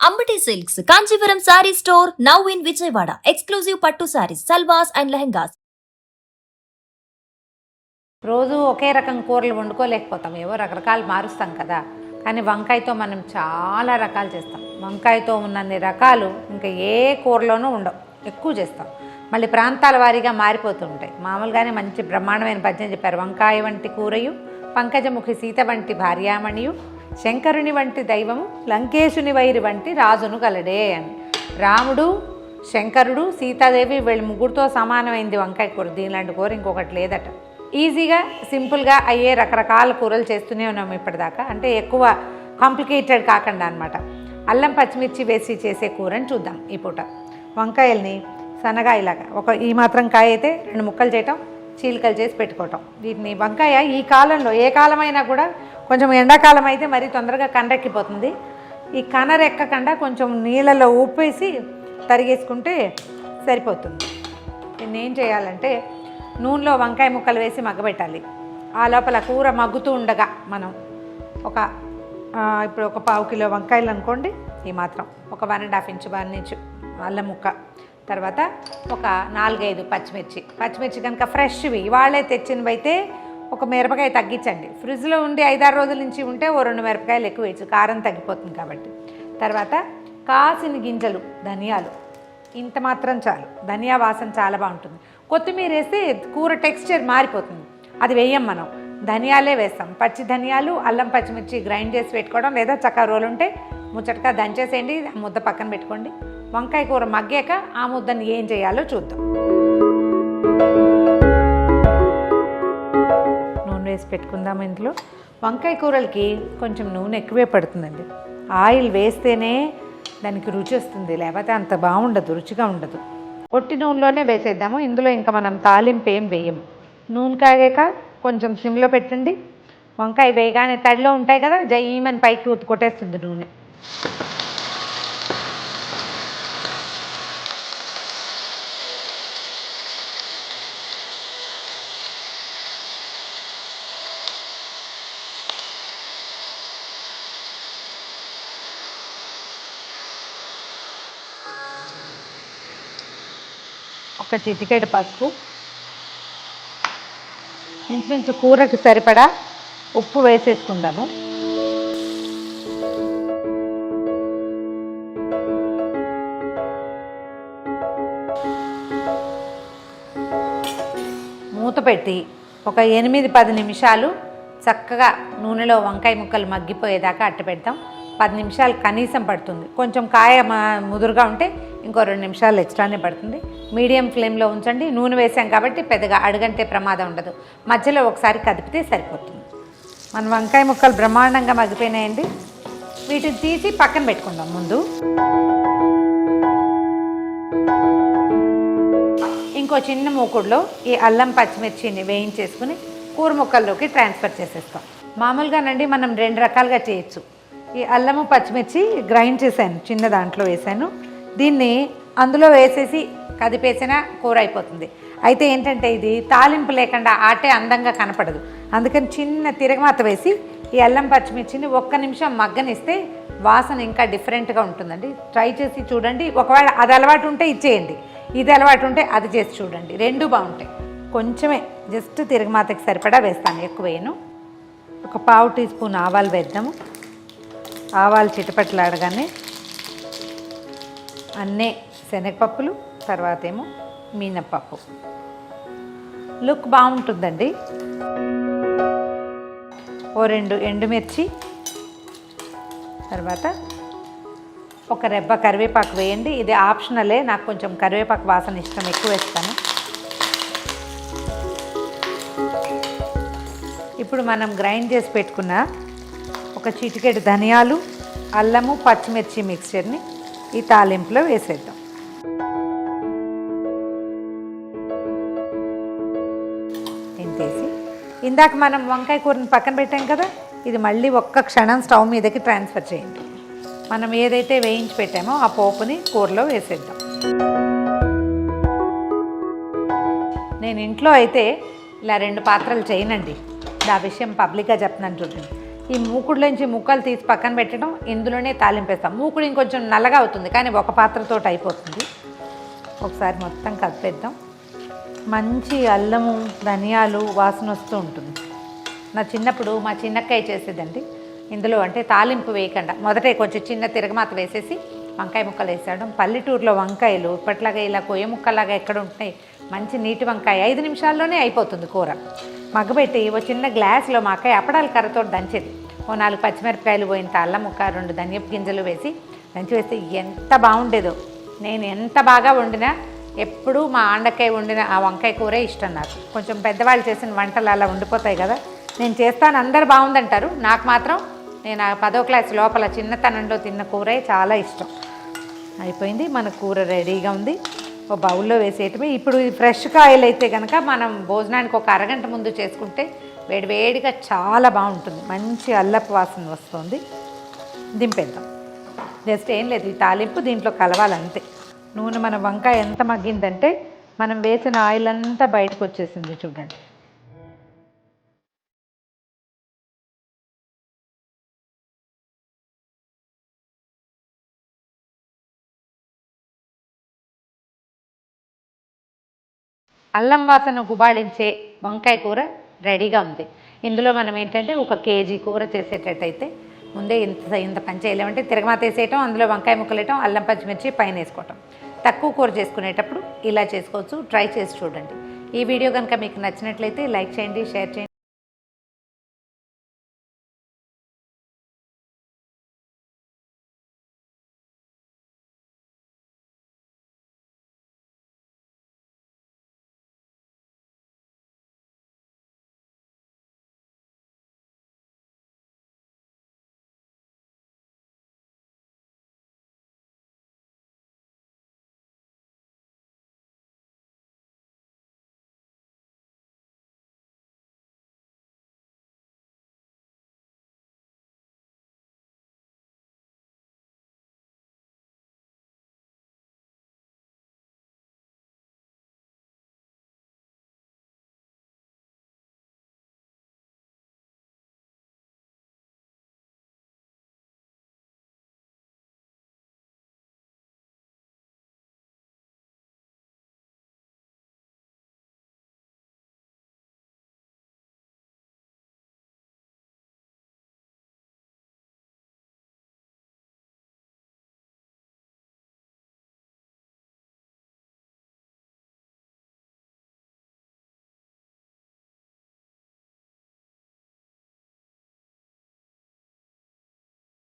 Ambati Silks, Kanchipuram Saree Store, now in Vijayawada. Exclusive Pattu Sarees, Salwas and Lehengas. రోజు ఒకే రకం కూరలు వండుకోలేకపోతాం, ఏవో రకరకాలు మారుస్తాం కదా. కానీ వంకాయతో మనం చాలా రకాలు చేస్తాం. వంకాయతో ఉన్నన్ని రకాలు ఇంకా ఏ కూరలోనూ ఉండవు, ఎక్కువ చేస్తాం. మళ్ళీ ప్రాంతాల వారీగా మారిపోతూ ఉంటాయి. మామూలుగానే మంచి బ్రహ్మాండమైన పద్యం చెప్పారు. వంకాయ వంటి కూరయు, పంకజముఖి సీత వంటి భార్యామణియు, శంకరుని వంటి దైవము, లంకేశుని వైరి వంటి రాజును గలడే అని. రాముడు, శంకరుడు, సీతాదేవి వీళ్ళ ముగ్గురితో సమానమైంది వంకాయ కూర. దీనిలాంటి కూర ఇంకొకటి లేదట. ఈజీగా సింపుల్గా అయ్యే రకరకాల కూరలు చేస్తూనే ఉన్నాము ఇప్పటిదాకా. అంటే ఎక్కువ కాంప్లికేటెడ్ కాకుండా అనమాట. అల్లం పచ్చిమిర్చి వేసి చేసే కూరని చూద్దాం ఈ పూట. వంకాయల్ని సన్నగా ఇలాగా ఈ మాత్రం కాయ అయితే 2 ముక్కలు చేయటం, చీలికలు చేసి పెట్టుకోవటం. వీటిని వంకాయ ఈ కాలంలో ఏ కాలమైనా కూడా, కొంచెం ఎండాకాలం అయితే మరీ తొందరగా కండెక్కిపోతుంది. ఈ కనరెక్కకుండా కొంచెం నీళ్ళలో ఉప్పేసి తరిగేసుకుంటే సరిపోతుంది. దీన్ని ఏం చేయాలంటే నూనెలో వంకాయ ముక్కలు వేసి మగ్గబెట్టాలి. ఆ లోపల కూర మగ్గుతూ ఉండగా మనం ఇప్పుడు ఒక 1/4 కిలో వంకాయలు అనుకోండి, ఈ మాత్రం ఒక 1.5 ఇంచు అల్లం ముక్క, తర్వాత ఒక 4-5 పచ్చిమిర్చి కనుక ఫ్రెష్వి వాళ్ళే తెచ్చినవి అయితే ఒక మిరపకాయ తగ్గించండి. ఫ్రిడ్జ్లో ఉండి 5-6 రోజుల నుంచి ఉంటే ఓ 2 మిరపకాయలు ఎక్కువ వేయచ్చు, కారం తగ్గిపోతుంది కాబట్టి. తర్వాత కాసిన గింజలు ధనియాలు, ఇంత మాత్రం చాలు. ధనియా వాసన చాలా బాగుంటుంది. కొత్తిమీర వేస్తే కూర టెక్స్చర్ మారిపోతుంది, అది వేయం మనం. ధనియాలే వేస్తాం. పచ్చి ధనియాలు, అల్లం పచ్చిమిర్చి గ్రైండ్ చేసి పెట్టుకోవడం, లేదా చక్కా రోలు ఉంటే ముచ్చటగా దంచేసేయండి, ఆ ముద్ద పక్కన పెట్టుకోండి. వంకాయ కూర మగ్గాక ఆ ముద్దని ఏం చేయాలో చూద్దాం. నూనె వేసి పెట్టుకుందాం. ఇంట్లో వంకాయ కూరలకి కొంచెం నూనె ఎక్కువే పడుతుందండి. ఆయిల్ వేస్తేనే దానికి రుచి వస్తుంది, లేకపోతే అంత బాగుండదు, రుచిగా ఉండదు. ఒట్టి నూనెలోనే వేసేద్దాము. ఇందులో ఇంకా మనం తాలింపు ఏం వేయము. నూనె కాగాక కొంచెం సిమ్లో పెట్టండి. వంకాయ వేయగానే తడిలో ఉంటాయి కదా, జయ్యమని పైకి కొట్టేస్తుంది నూనె. ఒక చిటికెడు పసుపు, ఇంచుమించు కూరకి సరిపడా ఉప్పు వేసేసుకుందాము. మూత పెట్టి ఒక 8-10 నిమిషాలు చక్కగా నూనెలో వంకాయ ముక్కలు మగ్గిపోయేదాకా అట్ట పెడతాం. 10 నిమిషాలు కనీసం పడుతుంది. కొంచెం కాయ ముదురుగా ఉంటే ఇంకో 2 నిమిషాలు ఎక్స్ట్రానే పడుతుంది. మీడియం ఫ్లేమ్లో ఉంచండి. నూనె వేసాం కాబట్టి పెద్దగా అడుగంటే ప్రమాదం ఉండదు. మధ్యలో ఒకసారి కదిపితే సరిపోతుంది. మన వంకాయ ముక్కలు బ్రహ్మాండంగా మగ్గిపోయినాయండి. వీటిని తీసి పక్కన పెట్టుకుందాం. ముందు ఇంకో చిన్న మూకుడులో ఈ అల్లం పచ్చిమిర్చిని వేయించేసుకుని కూర ముక్కల్లోకి ట్రాన్స్ఫర్ చేసేస్తాం. మామూలుగానండి మనం 2 రకాలుగా చేయొచ్చు. ఈ అల్లము పచ్చిమిర్చి గ్రైండ్ చేశాను, చిన్న దాంట్లో వేసాను. దీన్ని అందులో వేసేసి కదిపేసిన కూర అయిపోతుంది. అయితే ఏంటంటే ఇది తాలింపు లేకుండా ఆటే అందంగా కనపడదు. అందుకని చిన్న తిరగమాత వేసి ఈ అల్లం పచ్చిమిర్చిని 1 నిమిషం మగ్గనిస్తే వాసన ఇంకా డిఫరెంట్గా ఉంటుందండి. ట్రై చేసి చూడండి. ఒకవేళ అది అలవాటు ఉంటే ఇచ్చేయండి, ఇది అలవాటు ఉంటే అది చేసి చూడండి, 2 బాగుంటాయి. కొంచెమే జస్ట్ తిరగమాతకి సరిపడా వేస్తాను, ఎక్కువ వేయను. ఒక 1/2 టీ స్పూన్ ఆవాలు వేద్దాము. ఆవాలు చిటపట్లాడగానే అన్నీ శనగపప్పులు, తర్వాత ఏమో మినప్పప్పు. లుక్ బాగుంటుందండి. ఓ 2 ఎండుమిర్చి, తర్వాత ఒక రెబ్బ కరివేపాకు వేయండి. ఇది ఆప్షనలే, నాకు కొంచెం కరివేపాకు వాసన ఇష్టం, ఎక్కువ వేస్తాను. ఇప్పుడు మనం గ్రైండ్ చేసి పెట్టుకున్న ఒక చిటికెడు ధనియాలు, అల్లము పచ్చిమిర్చి మిక్చర్ని ఈ తాలింపులో వేసేద్దాం. ఇంతేసి ఇందాక మనం వంకాయ కూరని పక్కన పెట్టాం కదా, ఇది మళ్ళీ ఒక్క క్షణం స్టవ్ మీదకి ట్రాన్స్ఫర్ చేయండి. మనం ఏదైతే వేయించి పెట్టామో ఆ పోపుని కూరలో వేసేద్దాం. నేను ఇంట్లో అయితే ఇలా 2 పాత్రలు చేయనండి. ఆ విషయం పబ్లిక్గా చెప్తున్నాను చూడండి. ఈ మూకుడులోంచి ముక్కలు తీసి పక్కన పెట్టడం, ఇందులోనే తాలింపేస్తాం. మూకుడు ఇంకొంచెం నల్లగా అవుతుంది, కానీ ఒక పాత్రతో అయిపోతుంది. ఒకసారి మొత్తం కలిపేద్దాం. మంచి అల్లము ధనియాలు వాసన వస్తూ ఉంటుంది. నా చిన్నప్పుడు మా చిన్నక్కయ్య చేసేదండి. ఇందులో అంటే తాలింపు వేయకుండా మొదటే కొంచెం చిన్న తిరగమాత వేసేసి వంకాయ ముక్కలు వేసాడు. పల్లెటూరులో వంకాయలు ఇప్పట్లాగా ఇలా కొయ్య ముక్కలాగా ఎక్కడ ఉంటున్నాయి. మంచి నీటి వంకాయ 5 నిమిషాల్లోనే అయిపోతుంది కూర. మగ్గబెట్టి ఓ చిన్న గ్లాసులో మా అక్కయ్య అప్పడాల కర్రతో దంచేది. ఓ 4 పచ్చిమిరపకాయలు పోయినంత అల్లం ముక్క, 2 ధనియపు గింజలు వేసి దంచి వేస్తే ఎంత బాగుండేదో. నేను ఎంత బాగా వండినా ఎప్పుడూ మా ఆండకాయ వండిన ఆ వంకాయ కూరే ఇష్టం నాకు. కొంచెం పెద్దవాళ్ళు చేసిన వంటలు అలా ఉండిపోతాయి కదా. నేను చేస్తాను, అందరు బాగుందంటారు. నాకు మాత్రం నేను ఆ 10వ క్లాస్ లోపల చిన్నతనంలో తిన్న కూరే చాలా ఇష్టం. అయిపోయింది, మన కూర రెడీగా ఉంది. ఒక బౌల్లో వేసేయటమే. ఇప్పుడు ఈ ఫ్రెష్ కాయలు అయితే కనుక మనం భోజనానికి ఒక అరగంట ముందు చేసుకుంటే వేడివేడిగా చాలా బాగుంటుంది. మంచి అల్లపు వాసన వస్తుంది. దింపేద్దాం. జస్ట్ ఏం లేదు, ఈ తాలింపు దీంట్లో కలవాలంతే. నూనె మన వంకాయ ఎంత మగ్గిందంటే మనం వేసిన ఆయిల్ అంతా బయటకు వచ్చేసింది చూడండి. అల్లం వాసన గుబాళించే వంకాయ కూర రెడీగా ఉంది. ఇందులో మనం ఏంటంటే 1 కేజీ కూర చేసేటట్టయితే ముందే ఇంత పని చేయలేమంటే తిరగమాత వేసేయటం, అందులో వంకాయ ముక్కలు వేయటం, అల్లం పచ్చిమిర్చి పైన వేసుకోవటం. తక్కువ కూర చేసుకునేటప్పుడు ఇలా చేసుకోవచ్చు. ట్రై చేసి చూడండి. ఈ వీడియో కనుక మీకు నచ్చినట్లయితే లైక్ చేయండి, షేర్ చేయండి.